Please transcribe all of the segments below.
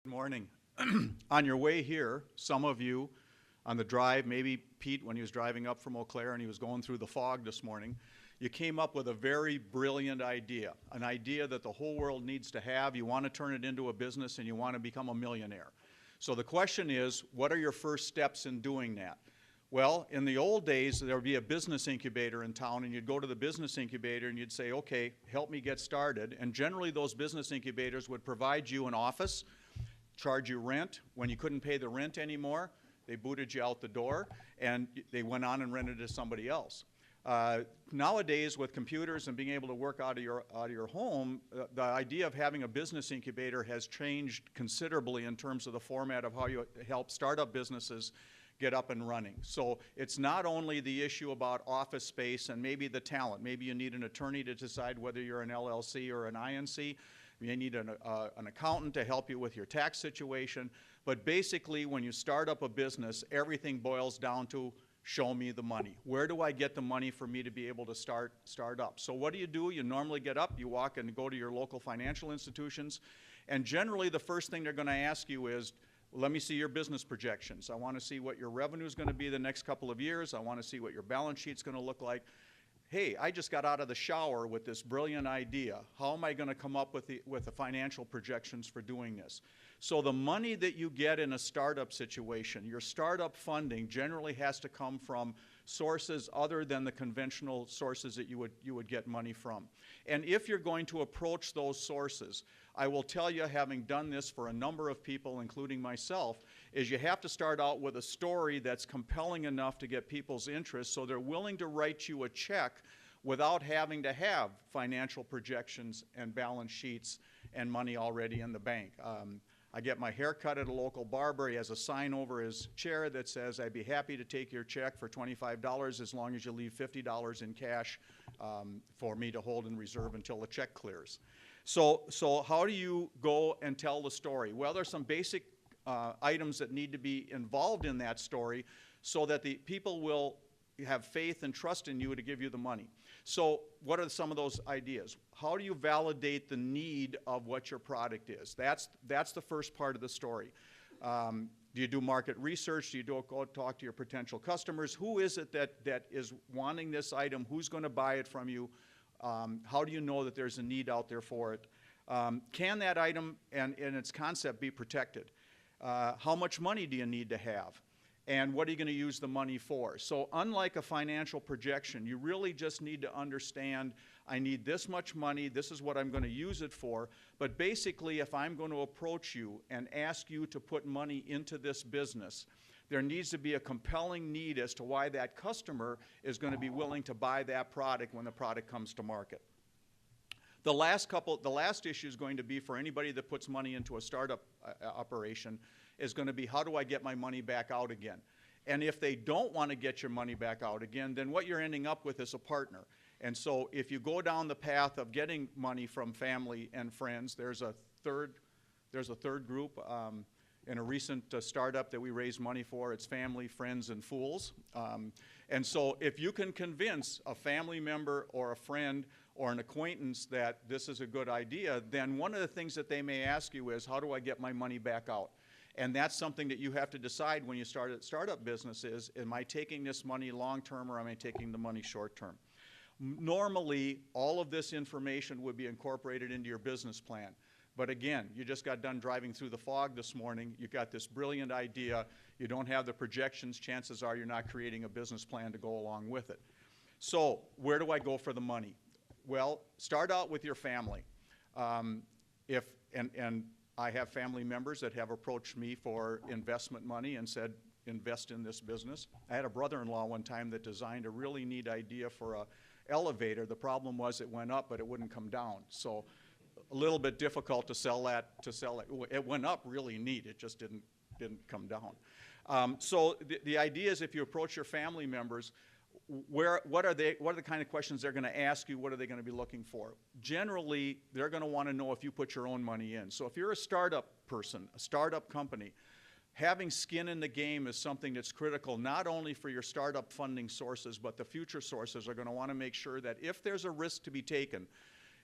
Good morning. On your way here, some of you on the drive, maybe Pete when he was driving up from Eau Claire and he was going through the fog this morning, you came up with a very brilliant idea, an idea that the whole world needs to have. You want to turn it into a business and you want to become a millionaire. So the question is, what are your first steps in doing that? Well, in the old days, there would be a business incubator in town, and you'd go to the business incubator and you'd say, okay, help me get started. And generally, those business incubators would provide you an office, charge you rent. When you couldn't pay the rent anymore, they booted you out the door, and they went on and rented it to somebody else. Nowadays, with computers and being able to work out of your home, the idea of having a business incubator has changed considerably in terms of the format of how you help startup businesses get up and running. So it's not only the issue about office space and maybe the talent. Maybe you need an attorney to decide whether you're an LLC or an INC. You need an accountant to help you with your tax situation. But basically, when you start up a business, everything boils down to show me the money. Where do I get the money for me to be able to start up? So what do? You normally get up, you walk and go to your local financial institutions, and generally the first thing they're going to ask you is, let me see your business projections. I want to see what your revenue is going to be the next couple of years. I want to see what your balance sheet's going to look like. Hey, I just got out of the shower with this brilliant idea. How am I going to come up with the financial projections for doing this? So the money that you get in a startup situation, your startup funding generally has to come from sources other than the conventional sources that you would get money from. And if you're going to approach those sources, I will tell you, having done this for a number of people, including myself, is you have to start out with a story that's compelling enough to get people's interest so they're willing to write you a check without having to have financial projections and balance sheets and money already in the bank. I get my hair cut at a local barber. He has a sign over his chair that says, I'd be happy to take your check for $25 as long as you leave $50 in cash for me to hold in reserve until the check clears. So how do you go and tell the story? Well, there's some basic items that need to be involved in that story so that the people will have faith and trust in you to give you the money. So what are some of those ideas? How do you validate the need of what your product is? That's the first part of the story. Do you do market research? Do you go talk to your potential customers? Who is it that is wanting this item? Who's going to buy it from you? How do you know that there's a need out there for it? Can that item and its concept be protected? How much money do you need to have? And what are you going to use the money for? So unlike a financial projection, you really just need to understand, I need this much money, this is what I'm going to use it for. But basically, if I'm going to approach you and ask you to put money into this business, there needs to be a compelling need as to why that customer is going to be willing to buy that product when the product comes to market. The last issue is going to be for anybody that puts money into a startup operation is going to be, how do I get my money back out again? And if they don't want to get your money back out again, then what you're ending up with is a partner. And so if you go down the path of getting money from family and friends, there's a third group. In a recent startup that we raised money for, it's family, friends, and fools. And so if you can convince a family member or a friend or an acquaintance that this is a good idea, then one of the things that they may ask you is, how do I get my money back out? And that's something that you have to decide when you start a startup business is, am I taking this money long-term or am I taking the money short-term? Normally, all of this information would be incorporated into your business plan. But again, you just got done driving through the fog this morning. You got this brilliant idea. You don't have the projections. Chances are you're not creating a business plan to go along with it. So where do I go for the money? Well, start out with your family. And I have family members that have approached me for investment money and said, invest in this business. I had a brother-in-law one time that designed a really neat idea for an elevator. The problem was it went up, but it wouldn't come down. So a little bit difficult to sell that. It went up really neat. It just didn't come down. So the idea is if you approach your family members, what are the kind of questions they're going to ask you? What are they going to be looking for? Generally, they're going to want to know if you put your own money in. So if you're a startup person, a startup company, having skin in the game is something that's critical not only for your startup funding sources, but the future sources are going to want to make sure that if there's a risk to be taken,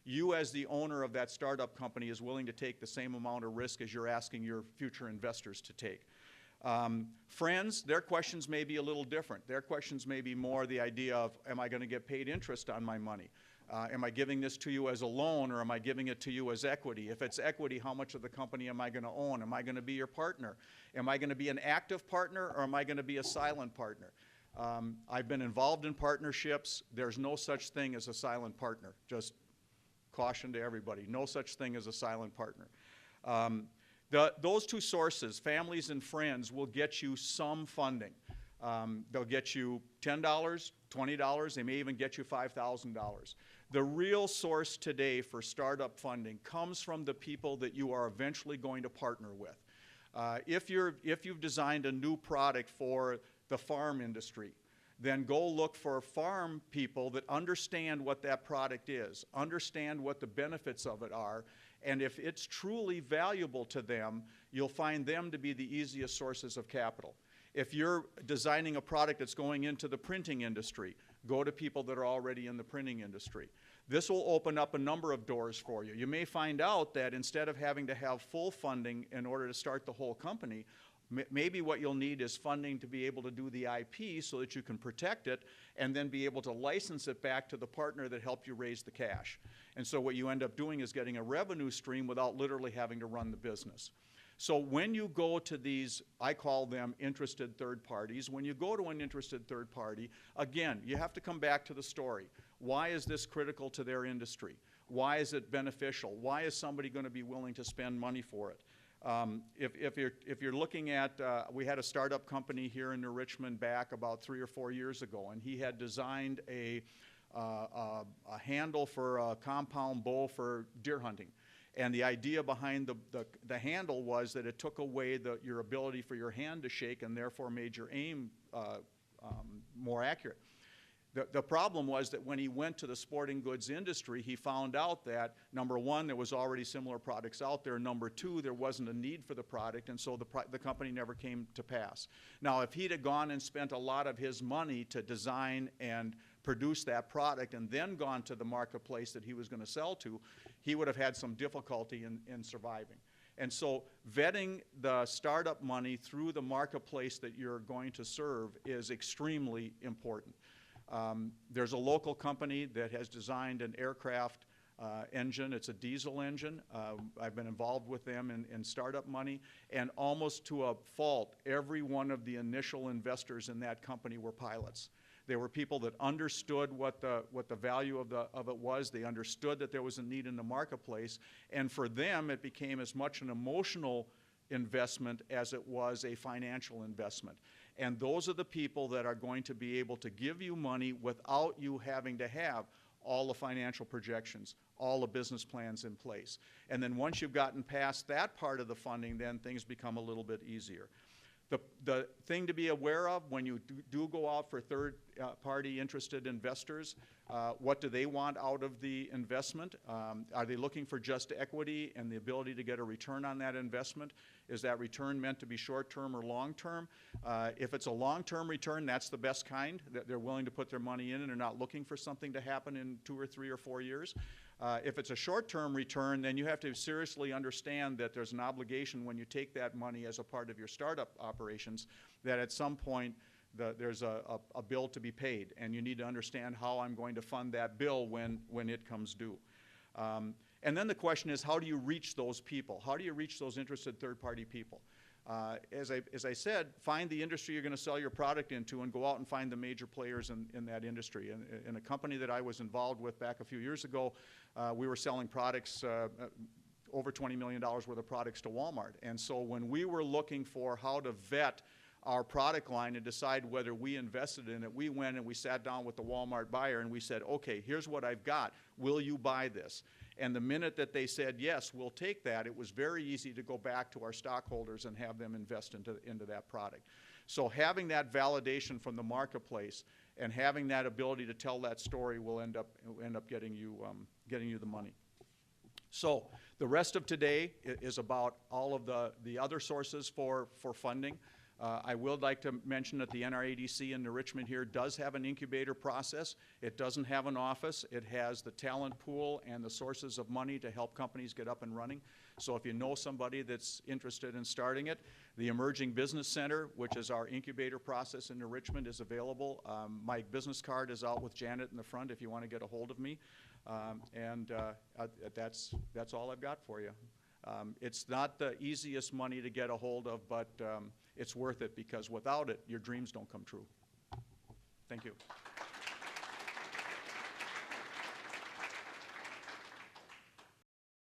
you as the owner of that startup company is willing to take the same amount of risk as you're asking your future investors to take. Friends, their questions may be a little different. Their questions may be more the idea of, am I going to get paid interest on my money? Am I giving this to you as a loan, or am I giving it to you as equity? If it's equity, how much of the company am I going to own? Am I going to be your partner? Am I going to be an active partner, or am I going to be a silent partner? I've been involved in partnerships. There's no such thing as a silent partner. Just caution to everybody. No such thing as a silent partner. Those two sources, families and friends, will get you some funding. They'll get you $10, $20. They may even get you $5,000. The real source today for startup funding comes from the people that you are eventually going to partner with. If you've designed a new product for the farm industry, then go look for farm people that understand what that product is, understand what the benefits of it are, and if it's truly valuable to them, you'll find them to be the easiest sources of capital. If you're designing a product that's going into the printing industry, go to people that are already in the printing industry. This will open up a number of doors for you. You may find out that instead of having to have full funding in order to start the whole company, maybe what you'll need is funding to be able to do the IP so that you can protect it and then be able to license it back to the partner that helped you raise the cash. And so what you end up doing is getting a revenue stream without literally having to run the business. So when you go to these, I call them interested third parties, when you go to an interested third party, again, you have to come back to the story. Why is this critical to their industry? Why is it beneficial? Why is somebody going to be willing to spend money for it? If you're looking at, we had a startup company here in New Richmond back about 3 or 4 years ago, and he had designed a handle for a compound bow for deer hunting. And the idea behind the handle was that it took away your ability for your hand to shake and therefore made your aim more accurate. The problem was that when he went to the sporting goods industry, he found out that, number one, there was already similar products out there. Number two, there wasn't a need for the product, and so the company never came to pass. Now, if he'd have gone and spent a lot of his money to design and produce that product and then gone to the marketplace that he was going to sell to, he would have had some difficulty in surviving. And so vetting the startup money through the marketplace that you're going to serve is extremely important. There's a local company that has designed an aircraft engine. It's a diesel engine. I've been involved with them in startup money, and almost to a fault, every one of the initial investors in that company were pilots. They were people that understood what the value of it was. They understood that there was a need in the marketplace, and for them it became as much an emotional investment as it was a financial investment. And those are the people that are going to be able to give you money without you having to have all the financial projections, all the business plans in place. And then once you've gotten past that part of the funding, then things become a little bit easier. The thing to be aware of when you do go out for third-party interested investors, what do they want out of the investment? Are they looking for just equity and the ability to get a return on that investment? Is that return meant to be short-term or long-term? If it's a long-term return, that's the best kind, that they're willing to put their money in and they're not looking for something to happen in 2 or 3 or 4 years. If it's a short-term return, then you have to seriously understand that there's an obligation when you take that money as a part of your startup operations that at some point there's a bill to be paid, and you need to understand how I'm going to fund that bill when it comes due. And then the question is, how do you reach those people? How do you reach those interested third-party people? As I said, find the industry you're going to sell your product into and go out and find the major players in that industry. In a company that I was involved with back a few years ago, we were selling products, over $20 million worth of products to Walmart. And so when we were looking for how to vet our product line and decide whether we invested in it, we went and we sat down with the Walmart buyer and we said, okay, here's what I've got. Will you buy this? And the minute that they said, yes, we'll take that, it was very easy to go back to our stockholders and have them invest into that product. So having that validation from the marketplace and having that ability to tell that story will end up getting you the money. So the rest of today is about all of the other sources for funding. I would like to mention that the NRADC in Richmond here does have an incubator process. It doesn't have an office. It has the talent pool and the sources of money to help companies get up and running. So if you know somebody that's interested in starting it, the Emerging Business Center, which is our incubator process in Richmond, is available. My business card is out with Janet in the front if you want to get a hold of me. That's all I've got for you. It's not the easiest money to get a hold of, but it's worth it, because without it, your dreams don't come true. Thank you.